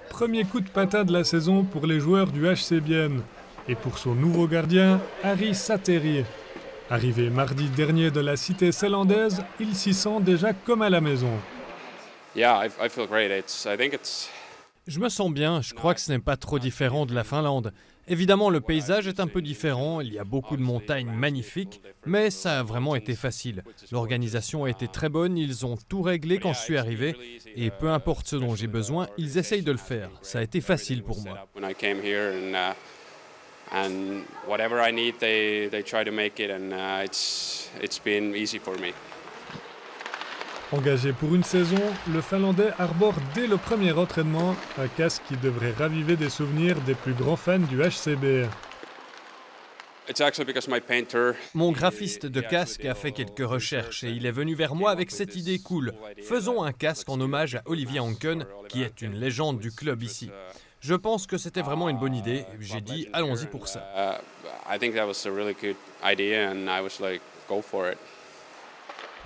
Premier coup de patin de la saison pour les joueurs du HC Bienne et pour son nouveau gardien, Harry Satteri. Arrivé mardi dernier de la cité zélandaise, il s'y sent déjà comme à la maison. Je me sens bien, je crois que ce n'est pas trop différent de la Finlande. Évidemment, le paysage est un peu différent, il y a beaucoup de montagnes magnifiques, mais ça a vraiment été facile. L'organisation a été très bonne, ils ont tout réglé quand je suis arrivé, et peu importe ce dont j'ai besoin, ils essayent de le faire. Ça a été facile pour moi. Engagé pour une saison, le Finlandais arbore dès le premier entraînement un casque qui devrait raviver des souvenirs des plus grands fans du HCB. Mon graphiste de casque a fait quelques recherches et il est venu vers moi avec cette idée cool. Faisons un casque en hommage à Olivier Anken, qui est une légende du club ici. Je pense que c'était vraiment une bonne idée. J'ai dit, allons-y pour ça.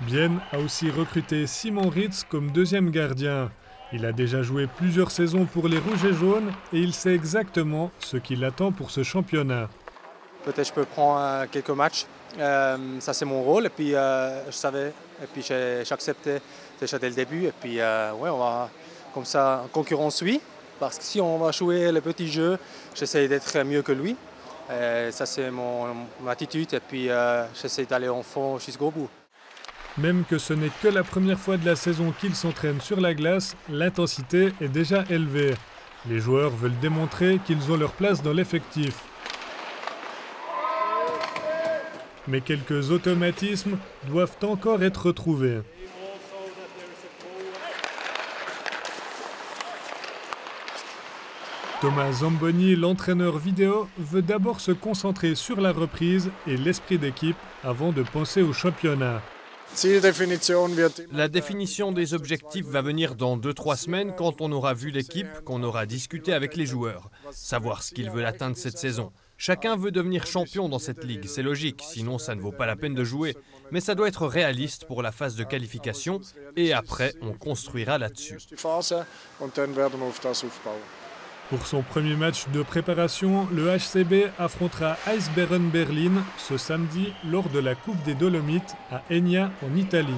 Bienne a aussi recruté Simon Ritz comme deuxième gardien. Il a déjà joué plusieurs saisons pour les Rouges et Jaunes et il sait exactement ce qui l'attend pour ce championnat. Peut-être je peux prendre quelques matchs. Ça c'est mon rôle et puis je savais et puis j'ai accepté déjà dès le début et puis on va comme ça en concurrence oui parce que si on va jouer le petit jeu, j'essaie d'être mieux que lui. Ça c'est mon attitude et puis j'essaie d'aller en fond jusqu'au bout. Même que ce n'est que la première fois de la saison qu'ils s'entraînent sur la glace, l'intensité est déjà élevée. Les joueurs veulent démontrer qu'ils ont leur place dans l'effectif. Mais quelques automatismes doivent encore être retrouvés. Thomas Zamboni, l'entraîneur vidéo, veut d'abord se concentrer sur la reprise et l'esprit d'équipe avant de penser au championnat. La définition des objectifs va venir dans 2-3 semaines quand on aura vu l'équipe, qu'on aura discuté avec les joueurs. Savoir ce qu'ils veulent atteindre cette saison. Chacun veut devenir champion dans cette ligue, c'est logique, sinon ça ne vaut pas la peine de jouer. Mais ça doit être réaliste pour la phase de qualification et après on construira là-dessus. Pour son premier match de préparation, le HCB affrontera Eisbären Berlin ce samedi lors de la Coupe des Dolomites à Enya en Italie.